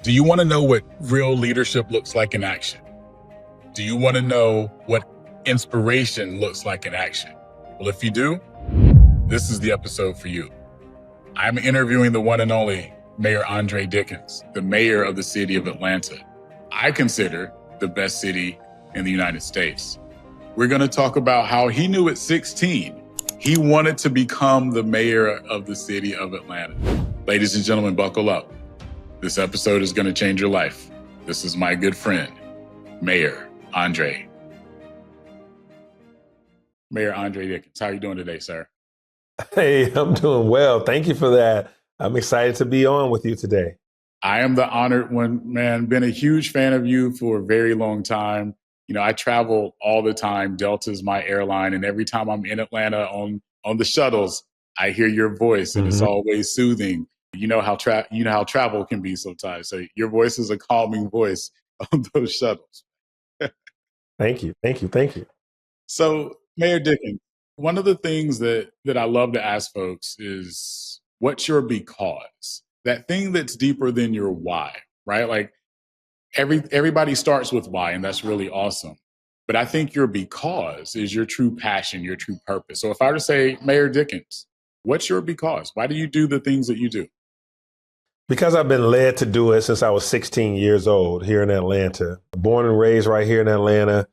Do you want to know what real leadership looks like in action? Do you want to know what inspiration looks like in action? Well, if you do, this is the episode for you. I'm interviewing the one and only Mayor Andre Dickens, the mayor of the city of Atlanta. I consider the best city in the United States. We're going to talk about how he knew at 16 he wanted to become the mayor of the city of Atlanta. Ladies and gentlemen, buckle up. This episode is going to change your life. This is my good friend, Mayor Andre. Mayor Andre Dickens, how are you doing today, sir? Hey, I'm doing well. Thank you for that. I'm excited to be on with you today. I am the honored one, man. Been a huge fan of you for a very long time. You know, I travel all the time. Delta's my airline, and every time I'm in Atlanta on the shuttles, I hear your voice, and it's always soothing. You know how travel can be sometimes. So your voice is a calming voice on those shuttles. Thank you. So, Mayor Dickens, one of the things that I love to ask folks is, what's your because? That thing that's deeper than your why, right? Like everybody starts with why, and that's really awesome. But I think your because is your true passion, your true purpose. So if I were to say, Mayor Dickens, what's your because? Why do you do the things that you do? Because I've been led to do it since I was 16 years old here in Atlanta. Born and raised right here in Atlanta.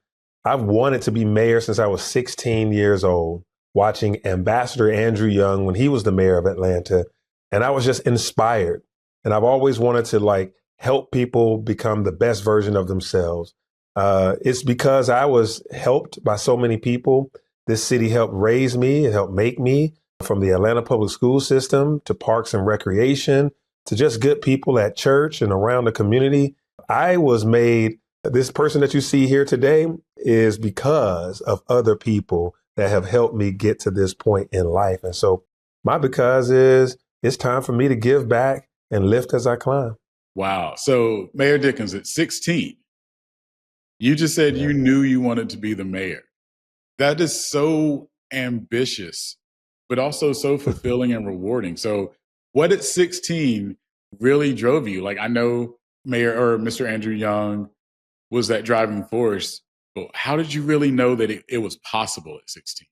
I've wanted to be mayor since I was 16 years old, watching Ambassador Andrew Young when he was the mayor of Atlanta. And I was just inspired. And I've always wanted to help people become the best version of themselves. It's because I was helped by so many people. This city helped raise me. It helped make me, from the Atlanta public school system to parks and recreation to just good people at church and around the community. I was made, this person that you see here today is because of other people that have helped me get to this point in life. And so my because is, it's time for me to give back and lift as I climb. Wow. So Mayor Dickens, at 16, you just said you knew you wanted to be the mayor. That is so ambitious, but also so fulfilling and rewarding. So what at 16 really drove you? Like, I know Mr. Andrew Young was that driving force, but how did you really know that it was possible at 16?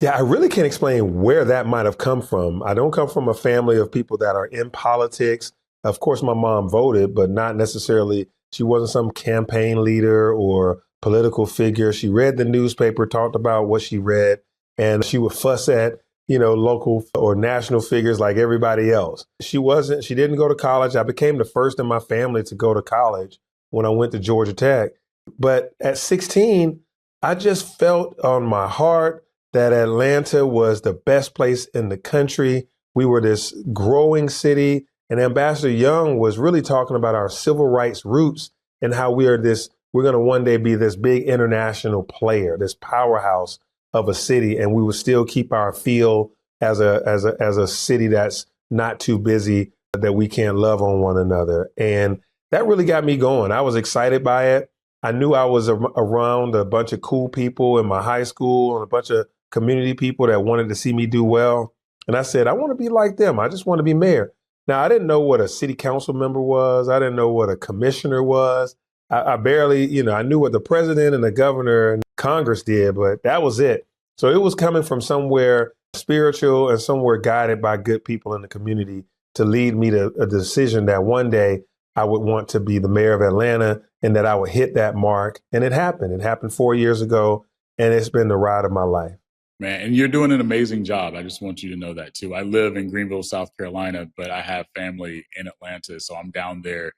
Yeah, I really can't explain where that might have come from. I don't come from a family of people that are in politics. Of course, my mom voted, but not necessarily. She wasn't some campaign leader or political figure. She read the newspaper, talked about what she read, and she would fuss at, local or national figures like everybody else. She didn't go to college. I became the first in my family to go to college when I went to Georgia Tech. But at 16, I just felt on my heart that Atlanta was the best place in the country. We were this growing city, and Ambassador Young was really talking about our civil rights roots and how we're going to one day be this big international player, this powerhouse of a city, and we would still keep our feel as a city that's not too busy, that we can love on one another. And that really got me going. I was excited by it. I knew I was around a bunch of cool people in my high school and a bunch of community people that wanted to see me do well. And I said, I want to be like them. I just want to be mayor. Now, I didn't know what a city council member was. I didn't know what a commissioner was. I barely, I knew what the president and the governor and Congress did, but that was it. So it was coming from somewhere spiritual and somewhere guided by good people in the community to lead me to a decision that one day I would want to be the mayor of Atlanta and that I would hit that mark. And it happened. It happened 4 years ago, and it's been the ride of my life. Man, and you're doing an amazing job. I just want you to know that too. I live in Greenville, South Carolina, but I have family in Atlanta, so I'm down there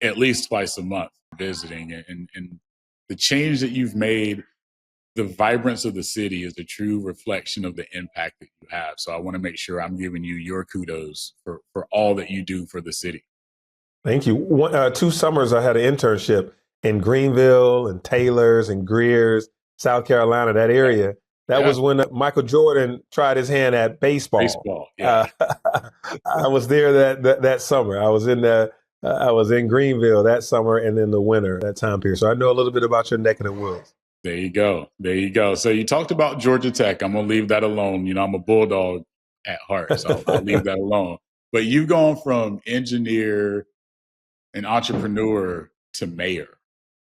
at least twice a month visiting. And the change that you've made, the vibrance of the city is a true reflection of the impact that you have. So I want to make sure I'm giving you your kudos for all that you do for the city. Thank you. 2 summers I had an internship in Greenville and Taylor's and Greer's, South Carolina, that area. That was when Michael Jordan tried his hand at baseball. Yeah. I was there that summer. I was in Greenville that summer and in the winter, that time period. So I know a little bit about your neck of the woods. There you go. So you talked about Georgia Tech. I'm going to leave that alone. I'm a Bulldog at heart, so I'll leave that alone. But you've gone from engineer an entrepreneur to mayor,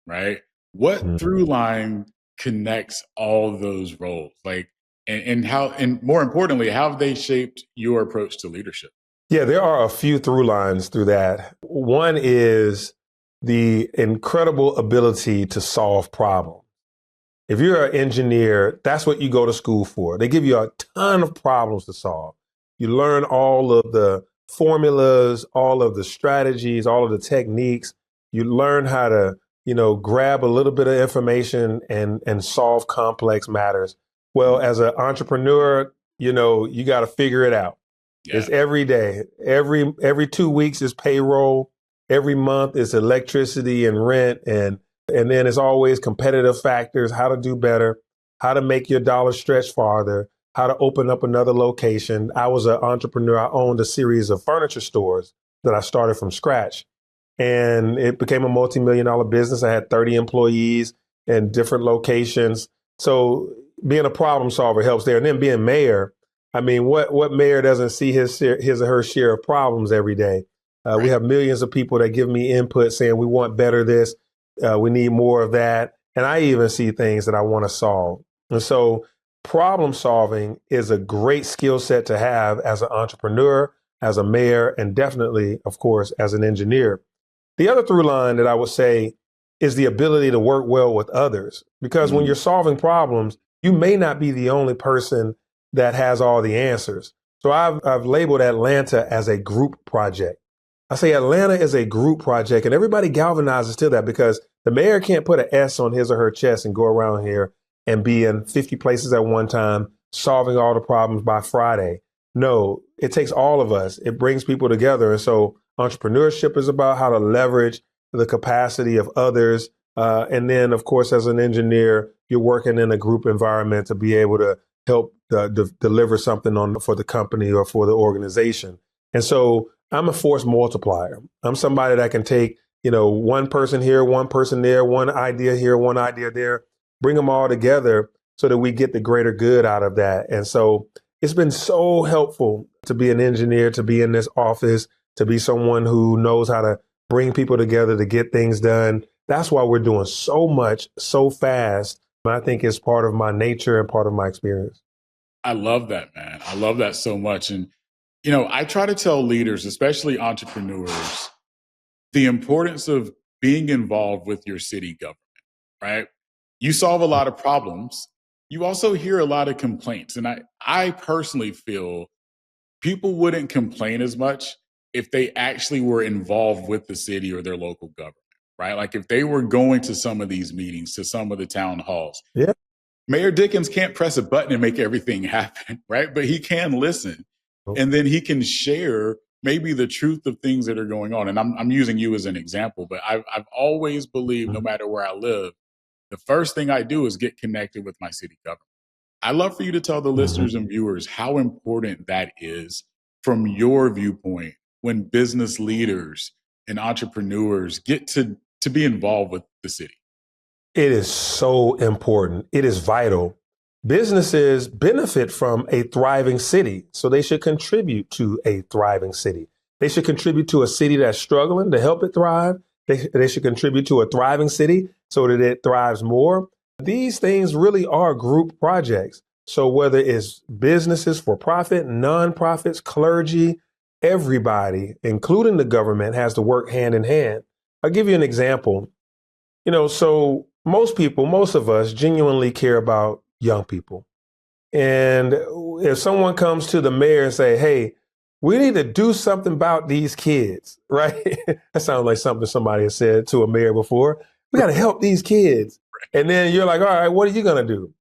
right? What Mhm. through line connects all those roles? Like, and how, and more importantly, how have they shaped your approach to leadership? Yeah, there are a few through lines through that. One is the incredible ability to solve problems. If you're an engineer, that's what you go to school for. They give you a ton of problems to solve. You learn all of the formulas, all of the strategies, all of the techniques. You learn how to, grab a little bit of information and solve complex matters. Well, as an entrepreneur, you got to figure it out. Yeah. It's every day. Every 2 weeks is payroll. Every month is electricity and rent, and then it's always competitive factors, how to do better, how to make your dollar stretch farther, how to open up another location. I was an entrepreneur. I owned a series of furniture stores that I started from scratch. And it became a multi-million-dollar business. I had 30 employees in different locations. So being a problem solver helps there. And then being mayor, I mean, what mayor doesn't see his or her share of problems every day? Right. We have millions of people that give me input saying we want better this, we need more of that. And I even see things that I want to solve. And so problem solving is a great skill set to have as an entrepreneur, as a mayor, and definitely, of course, as an engineer. The other through line that I would say is the ability to work well with others. Because when you're solving problems, you may not be the only person that has all the answers. So I've labeled Atlanta as a group project. I say Atlanta is a group project, and everybody galvanizes to that because the mayor can't put an S on his or her chest and go around here and be in 50 places at one time, solving all the problems by Friday. No, it takes all of us. It brings people together. And so entrepreneurship is about how to leverage the capacity of others. And then, of course, as an engineer, you're working in a group environment to be able to help deliver something for the company or for the organization. And so I'm a force multiplier. I'm somebody that can take, one person here, one person there, one idea here, one idea there, bring them all together so that we get the greater good out of that. And so it's been so helpful to be an engineer, to be in this office, to be someone who knows how to bring people together to get things done. That's why we're doing so much so fast. And I think it's part of my nature and part of my experience. I love that, man. I love that so much. And, I try to tell leaders, especially entrepreneurs, the importance of being involved with your city government, right? You solve a lot of problems. You also hear a lot of complaints. And I personally feel people wouldn't complain as much if they actually were involved with the city or their local government, right? Like if they were going to some of these meetings, to some of the town halls. Yeah. Mayor Dickens can't press a button and make everything happen, right? But he can listen. And then he can share maybe the truth of things that are going on. And I'm using you as an example, but I've always believed no matter where I live, the first thing I do is get connected with my city government. I'd love for you to tell the listeners and viewers how important that is from your viewpoint when business leaders and entrepreneurs get to be involved with the city. It is so important. It is vital. Businesses benefit from a thriving city, so they should contribute to a thriving city. They should contribute to a city that's struggling to help it thrive. They should contribute to a thriving city so that it thrives more. These things really are group projects. So whether it's businesses, for profit, nonprofits, clergy, everybody, including the government, has to work hand in hand. I'll give you an example. So most of us genuinely care about young people. And if someone comes to the mayor and say, hey, we need to do something about these kids, right? That sounds like something somebody has said to a mayor before. We got to help these kids. And then you're like, all right, what are you going to do?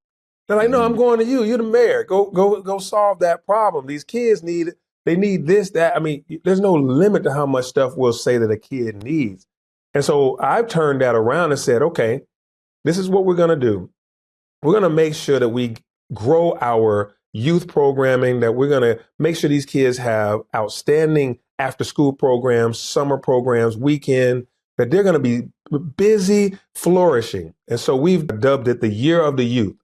They're like, no, I'm going to you. You're the mayor. Go solve that problem. These kids need this, that. I mean, there's no limit to how much stuff we'll say that a kid needs. And so I've turned that around and said, okay, this is what we're going to do. We're going to make sure that we grow our youth programming, that we're going to make sure these kids have outstanding after school programs, summer programs, weekend, that they're going to be busy, flourishing. And so we've dubbed it the Year of the Youth.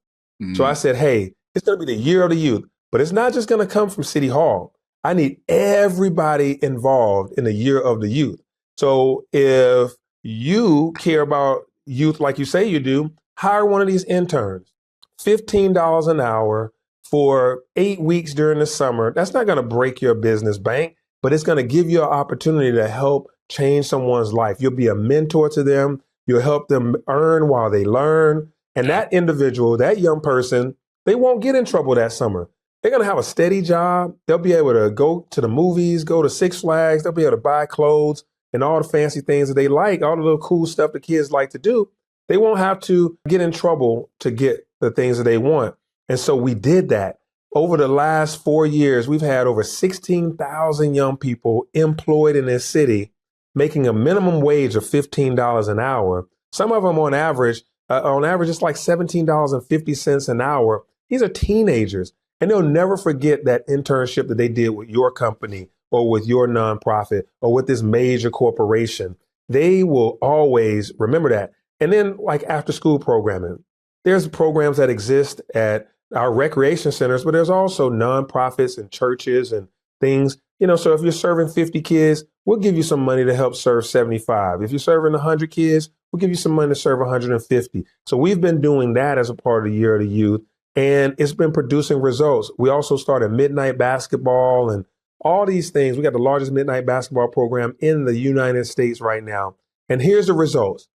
So I said, hey, it's going to be the Year of the Youth, but it's not just going to come from City Hall. I need everybody involved in the Year of the Youth. So if you care about youth like you say you do, hire one of these interns, $15 an hour for 8 weeks during the summer. That's not going to break your business bank, but it's going to give you an opportunity to help change someone's life. You'll be a mentor to them. You'll help them earn while they learn. And that individual, that young person, they won't get in trouble that summer. They're going to have a steady job. They'll be able to go to the movies, go to Six Flags. They'll be able to buy clothes and all the fancy things that they like, all the little cool stuff the kids like to do. They won't have to get in trouble to get the things that they want. And so we did that. Over the last 4 years, we've had over 16,000 young people employed in this city, making a minimum wage of $15 an hour. Some of them on average, it's like $17.50 an hour. These are teenagers, and they'll never forget that internship that they did with your company or with your nonprofit or with this major corporation. They will always remember that. And then like after school programming, there's programs that exist at our recreation centers, but there's also nonprofits and churches and things, so if you're serving 50 kids, we'll give you some money to help serve 75. If you're serving 100 kids, we'll give you some money to serve 150. So we've been doing that as a part of the Year of the Youth, and it's been producing results. We also started midnight basketball and all these things. We got the largest midnight basketball program in the United States right now. And here's the results.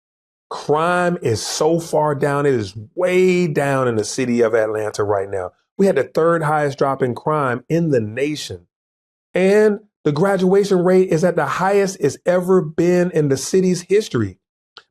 Crime is so far down. It is way down in the city of Atlanta right now. We had the third highest drop in crime in the nation. And the graduation rate is at the highest it's ever been in the city's history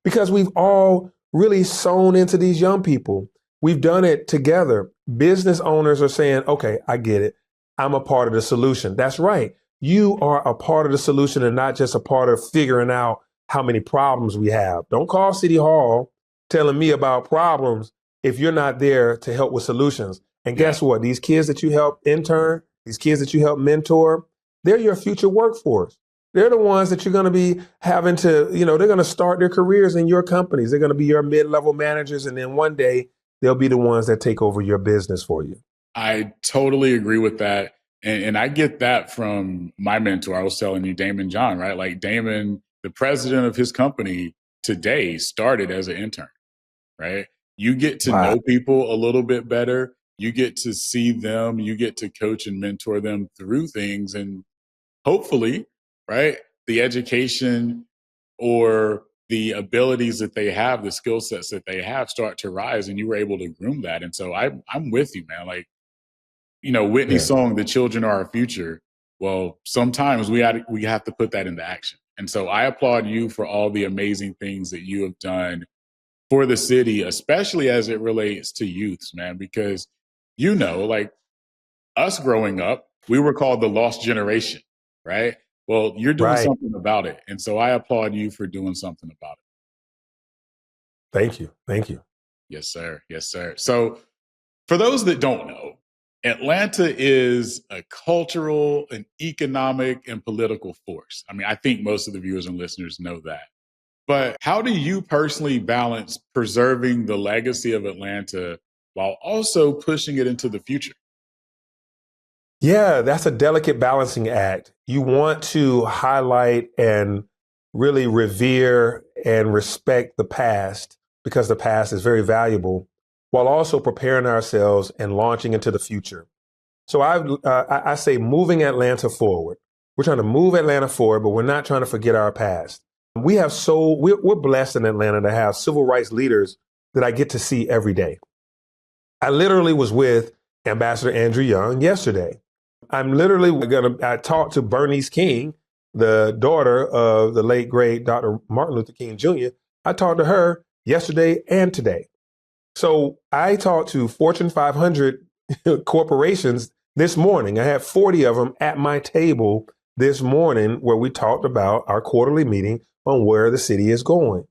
because we've all really sewn into these young people. We've done it together. Business owners are saying, okay, I get it. I'm a part of the solution. That's right. You are a part of the solution and not just a part of figuring out how many problems we have. Don't call City Hall telling me about problems if you're not there to help with solutions. And guess what? These kids that you help intern, these kids that you help mentor, they're your future workforce. They're the ones that you're going to be having to, they're going to start their careers in your companies. They're going to be your mid-level managers. And then one day they'll be the ones that take over your business for you. I totally agree with that. And I get that from my mentor. I was telling you, Damon John, right? Like Damon, the president of his company today started as an intern, right? You get to know people a little bit better. You get to see them. You get to coach and mentor them through things. And hopefully, right, the education or the abilities that they have, the skill sets that they have start to rise, and you were able to groom that. And so I'm with you, man. Like, Whitney's song, "The Children Are Our Future." Well, sometimes we have to put that into action. And so I applaud you for all the amazing things that you have done for the city, especially as it relates to youths, man, because, like us growing up, we were called the lost generation, right? Well, you're doing something about it. And so I applaud you for doing something about it. Thank you. Thank you. Yes, sir. Yes, sir. So for those that don't know, Atlanta is a cultural, an economic, and political force. I mean, I think most of the viewers and listeners know that. But how do you personally balance preserving the legacy of Atlanta while also pushing it into the future? Yeah, that's a delicate balancing act. You want to highlight and really revere and respect the past because the past is very valuable, while also preparing ourselves and launching into the future. So I say moving Atlanta forward. We're trying to move Atlanta forward, but we're not trying to forget our past. We're blessed in Atlanta to have civil rights leaders that I get to see every day. I literally was with Ambassador Andrew Young yesterday. I talked to Bernice King, the daughter of the late great Dr. Martin Luther King Jr. I talked to her yesterday and today. So I talked to Fortune 500 corporations this morning. I had 40 of them at my table this morning where we talked about our quarterly meeting on where the city is going.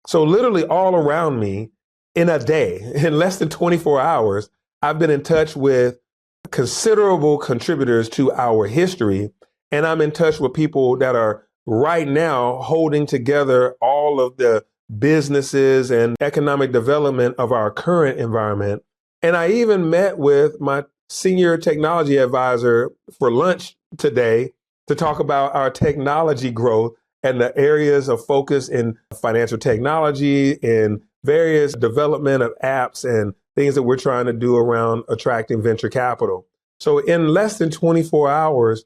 So literally all around me in a day, in less than 24 hours, I've been in touch with considerable contributors to our history. And I'm in touch with people that are right now holding together all of the businesses and economic development of our current environment. And I even met with my senior technology advisor for lunch today to talk about our technology growth and the areas of focus in financial technology and various development of apps and things that we're trying to do around attracting venture capital. So in less than 24 hours,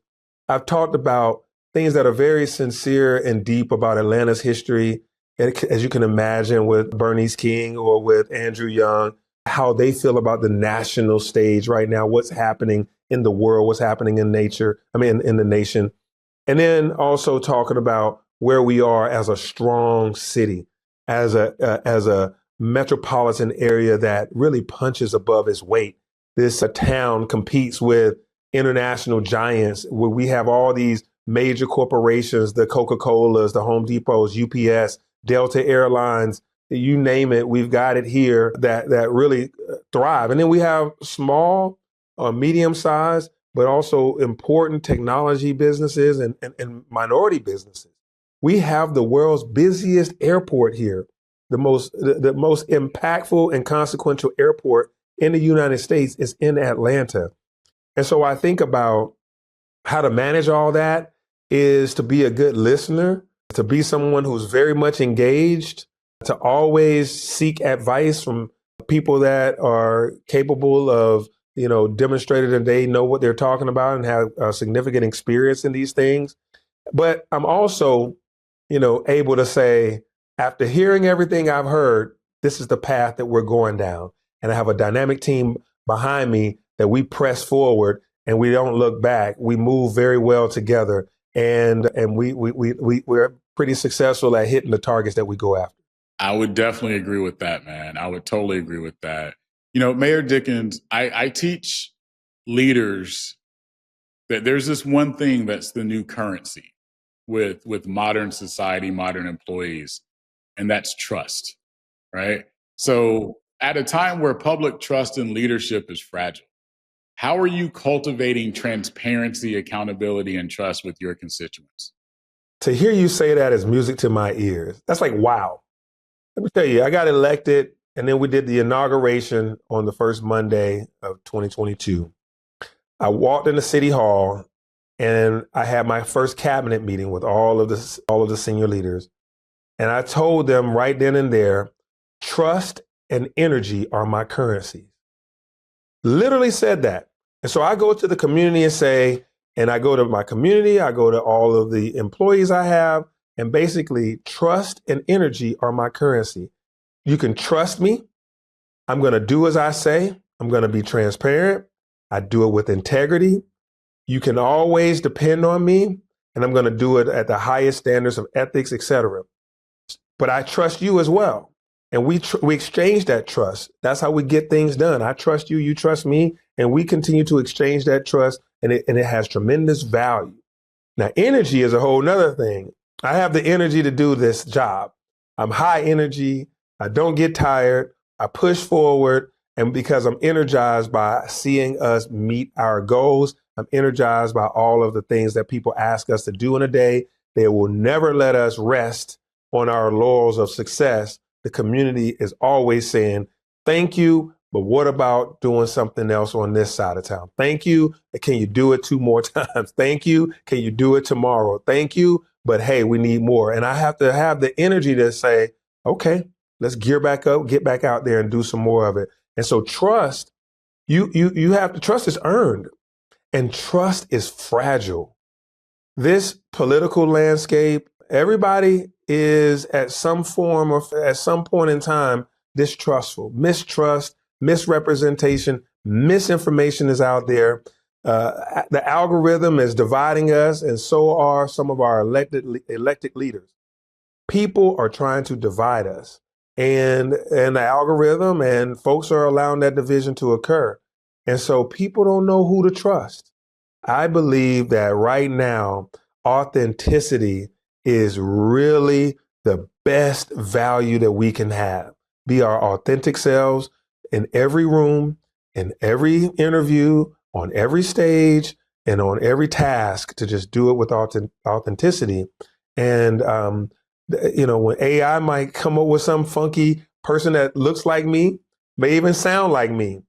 I've talked about things that are very sincere and deep about Atlanta's history, as you can imagine, with Bernice King or with Andrew Young, how they feel about the national stage right now, what's happening in the world, what's happening in in the nation. And then also talking about where we are as a strong city, as a metropolitan area that really punches above its weight. This town competes with international giants where we have all these major corporations, the Coca-Colas, the Home Depots, UPS, Delta Airlines, you name it, we've got it here that really thrive. And then we have small or medium-sized, but also important technology businesses and minority businesses. We have the world's busiest airport here, the most impactful and consequential airport in the United States is in Atlanta. And so I think about how to manage all that is to be a good listener, to be someone who's very much engaged, to always seek advice from people that are capable of, demonstrated that they know what they're talking about and have a significant experience in these things. But I'm also, able to say, after hearing everything I've heard, this is the path that we're going down. And I have a dynamic team behind me that we press forward and we don't look back. We move very well together, and we're pretty successful at hitting the targets that we go after. I would definitely agree with that, man. I would totally agree with that. Mayor Dickens, I teach leaders that there's this one thing that's the new currency with modern society, modern employees, and that's trust, right? So at a time where public trust in leadership is fragile, how are you cultivating transparency, accountability, and trust with your constituents? To hear you say that is music to my ears. That's like, wow. Let me tell you, I got elected, and then we did the inauguration on the first Monday of 2022. I walked into City Hall, and I had my first cabinet meeting with all of the senior leaders. And I told them right then and there, trust and energy are my currency. Literally said that. And so I go to the community and I go to my community, I go to all of the employees I have, and basically trust and energy are my currency. You can trust me. I'm going to do as I say. I'm going to be transparent. I do it with integrity. You can always depend on me, and I'm going to do it at the highest standards of ethics, etc. But I trust you as well. And we exchange that trust. That's how we get things done. I trust you, you trust me, and we continue to exchange that trust, and it has tremendous value. Now, energy is a whole nother thing. I have the energy to do this job. I'm high energy. I don't get tired. I push forward. And because I'm energized by seeing us meet our goals, I'm energized by all of the things that people ask us to do in a day. They will never let us rest on our laurels of success. The community is always saying, thank you, but what about doing something else on this side of town? Thank you. Can you do it 2 more times? Thank you. Can you do it tomorrow? Thank you. But hey, we need more. And I have to have the energy to say, okay, let's gear back up, get back out there and do some more of it. And so trust, you have to, trust is earned, and trust is fragile. This political landscape, everybody is at some form or at some point in time distrustful, mistrust, misrepresentation, misinformation is out there. The algorithm is dividing us, and so are some of our elected leaders. People are trying to divide us, and the algorithm and folks are allowing that division to occur. And so people don't know who to trust. I believe that right now, authenticity is really the best value that we can have. Be our authentic selves in every room, in every interview, on every stage, and on every task, to just do it with authenticity. And, when AI might come up with some funky person that looks like me, may even sound like me,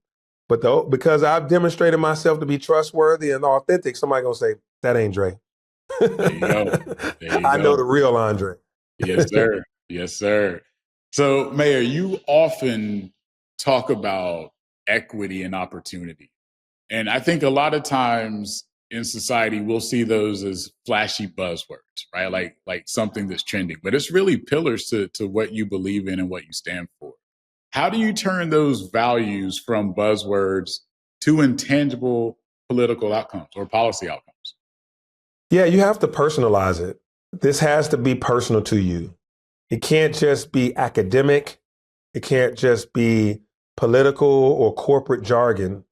but because I've demonstrated myself to be trustworthy and authentic, somebody gonna say, that ain't Dre. There you go. There you I know go. the real Andre. Yes, sir. Yes, sir. So, Mayor, you often talk about equity and opportunity. And I think a lot of times in society, we'll see those as flashy buzzwords, right? Like something that's trending, but it's really pillars to what you believe in and what you stand for. How do you turn those values from buzzwords to intangible political outcomes or policy outcomes? Yeah, you have to personalize it. This has to be personal to you. It can't just be academic. It can't just be political or corporate jargon.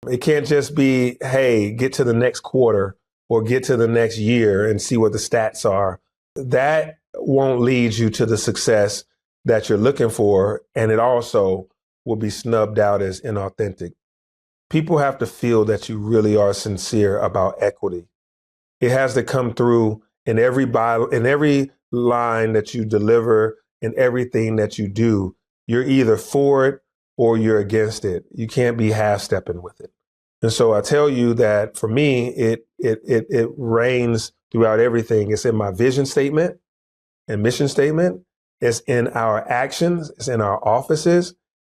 It can't just be, hey, get to the next quarter or get to the next year and see what the stats are. That won't lead you to the success that you're looking for. And it also will be snubbed out as inauthentic. People have to feel that you really are sincere about equity. It has to come through in in every line that you deliver, in everything that you do. You're either for it or you're against it. You can't be half-stepping with it. And so I tell you that for me, it reigns throughout everything. It's in my vision statement and mission statement. It's in our actions. It's in our offices.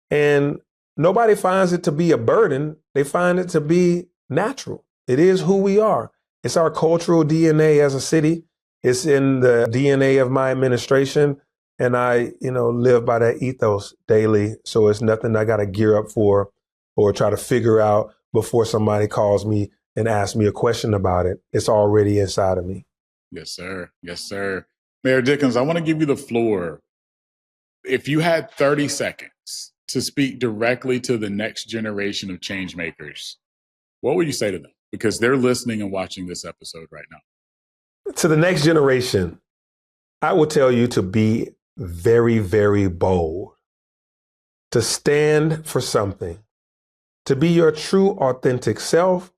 And nobody finds it to be a burden. They find it to be natural. It is who we are. It's our cultural DNA as a city. It's in the DNA of my administration. And I, live by that ethos daily. So it's nothing I got to gear up for or try to figure out before somebody calls me and asks me a question about it. It's already inside of me. Yes, sir. Yes, sir. Mayor Dickens, I want to give you the floor. If you had 30 seconds to speak directly to the next generation of change makers, what would you say to them? Because they're listening and watching this episode right now. To the next generation, I will tell you to be very, very bold, to stand for something, to be your true, authentic self.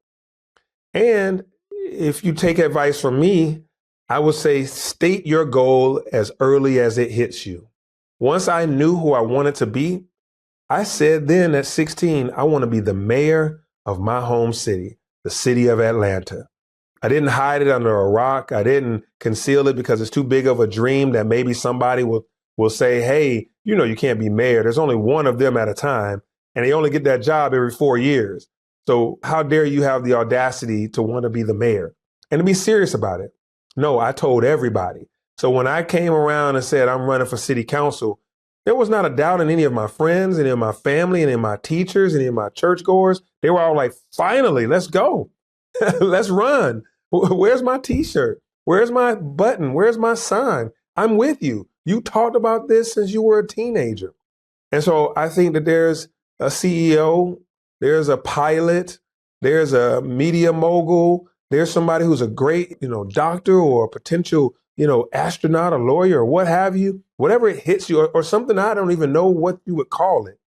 And if you take advice from me, I would say state your goal as early as it hits you. Once I knew who I wanted to be, I said then at 16, I want to be the mayor of my home city, the city of Atlanta. I didn't hide it under a rock. I didn't conceal it because it's too big of a dream that maybe somebody will say, hey, you can't be mayor. There's only one of them at a time, and they only get that job every 4 years. So how dare you have the audacity to want to be the mayor and to be serious about it? No, I told everybody. So when I came around and said I'm running for city council, there was not a doubt in any of my friends, any of my family, any of my teachers, any of my churchgoers. They were all like, finally, let's go. Let's run. Where's my t-shirt? Where's my button? Where's my sign? I'm with you. You talked about this since you were a teenager. And so I think that there's a CEO, there's a pilot, there's a media mogul, there's somebody who's a great, doctor or a potential, astronaut, a lawyer, or what have you, whatever it hits you, or something I don't even know what you would call it.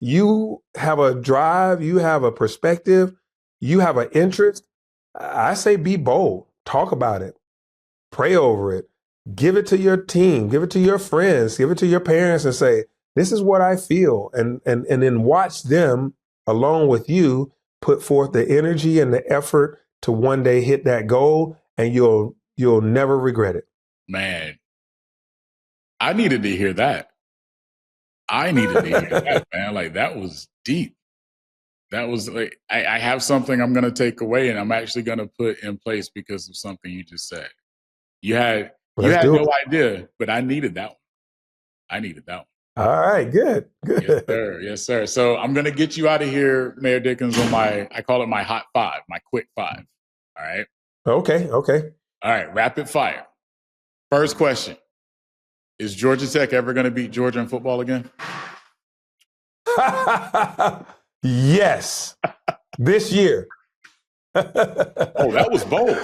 You have a drive, you have a perspective, you have an interest. I say be bold, talk about it, pray over it, give it to your team, give it to your friends, give it to your parents and say, this is what I feel. And then watch them along with you put forth the energy and the effort to one day hit that goal, and you'll never regret it. Man, I needed to hear that. I needed to hear that, man. Like, that was deep. That was like, I have something I'm going to take away and I'm actually going to put in place because of something you just said. You had no idea, but I needed that one. I needed that one. All right, good. Yes, sir. Yes, sir. So I'm going to get you out of here, Mayor Dickens, on I call it my hot five, my quick five. All right. Okay. All right. Rapid fire. First question. Is Georgia Tech ever going to beat Georgia in football again? Yes. This year. Oh, that was bold.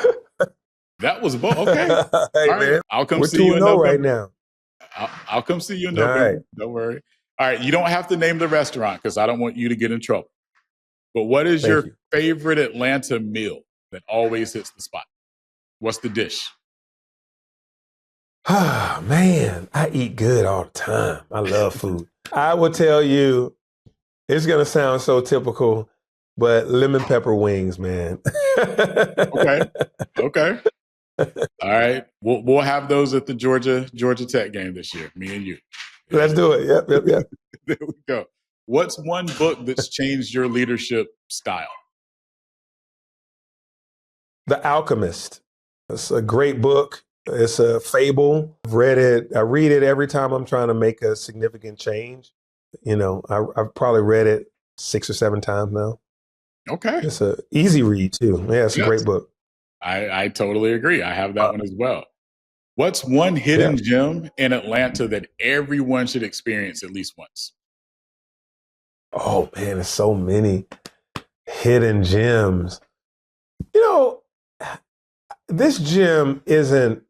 That was bold. Okay. Hey, all right. Man. I'll come We're see you in 2-0 November. right now. I'll come see you in November. All right. Don't worry. All right. You don't have to name the restaurant because I don't want you to get in trouble. But what is your favorite Atlanta meal that always hits the spot? What's the dish? Oh, man, I eat good all the time. I love food. I will tell you, it's going to sound so typical, but lemon pepper wings, man. Okay. All right. We'll have those at the Georgia Tech game this year, me and you. Let's do it. Yep. There we go. What's one book that's changed your leadership style? The Alchemist. It's a great book. It's a fable. I've read it. I read it every time I'm trying to make a significant change. I've probably read it 6 or 7 times now. Okay. It's an easy read too. Yeah, it's a great book. I totally agree. I have that one as well. What's one hidden gem in Atlanta that everyone should experience at least once? Oh man, there's so many hidden gems. This gem isn't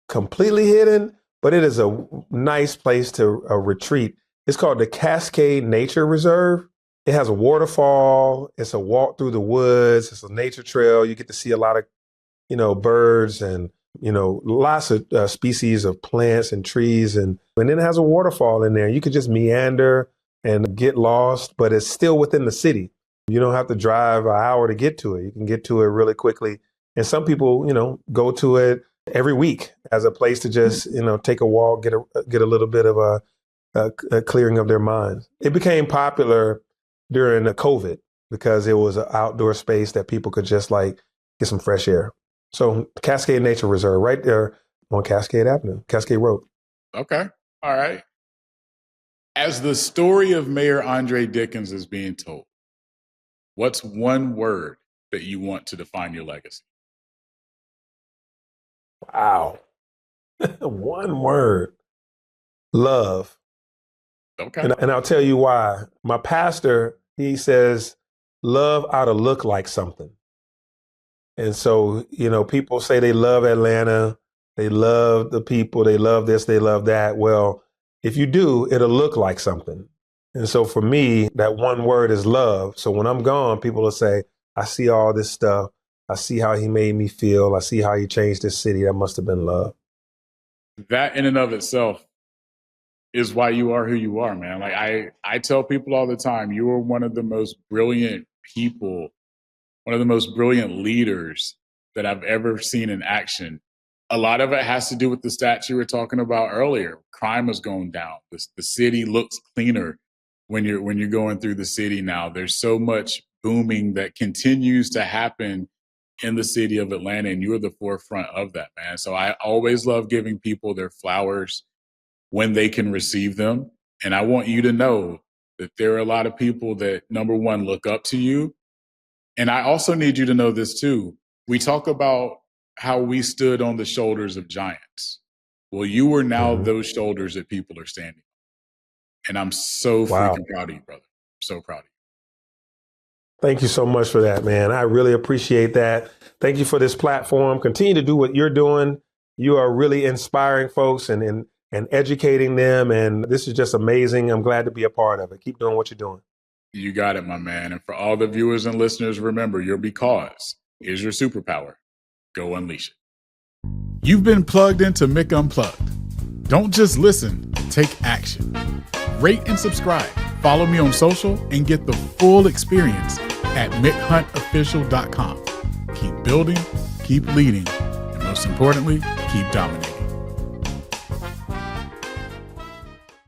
completely hidden, but it is a nice place to retreat. It's called the Cascade Nature Reserve. It has a waterfall. It's a walk through the woods. It's a nature trail. You get to see a lot of, birds and, lots of species of plants and trees. And then it has a waterfall in there. You could just meander and get lost, but it's still within the city. You don't have to drive an hour to get to it. You can get to it really quickly. And some people, go to it every week as a place to just, take a walk, get a little bit of a clearing of their minds. It became popular during the COVID because it was an outdoor space that people could just get some fresh air. So Cascade Nature Reserve right there on Cascade Avenue, Cascade Road. Okay. All right. As the story of Mayor Andre Dickens is being told, what's one word that you want to define your legacy? Wow. One word. Love. Okay. And I'll tell you why. My pastor, he says, love ought to look like something. And so, people say they love Atlanta, they love the people, they love this, they love that. Well, if you do, it'll look like something. And so for me, that one word is love. So when I'm gone, people will say, I see all this stuff. I see how he made me feel. I see how he changed this city. That must have been love. That in and of itself is why you are who you are, man. I tell people all the time, you are one of the most brilliant people, one of the most brilliant leaders that I've ever seen in action. A lot of it has to do with the stats you were talking about earlier. Crime has gone down. The city looks cleaner when you're going through the city now. There's so much booming that continues to happen in the city of Atlanta, and you're the forefront of that, man. So I always love giving people their flowers when they can receive them. And I want you to know that there are a lot of people that, number one, look up to you. And I also need you to know this too. We talk about how we stood on the shoulders of giants. Well, you are now those shoulders that people are standing on. And I'm so freaking proud of you, brother. So proud of you. Thank you so much for that, man. I really appreciate that. Thank you for this platform. Continue to do what you're doing. You are really inspiring folks and educating them. And this is just amazing. I'm glad to be a part of it. Keep doing what you're doing. You got it, my man. And for all the viewers and listeners, remember, your because is your superpower. Go unleash it. You've been plugged into Mick Unplugged. Don't just listen, take action. Rate and subscribe. Follow me on social and get the full experience at MickHuntOfficial.com. Keep building, keep leading, and most importantly, keep dominating.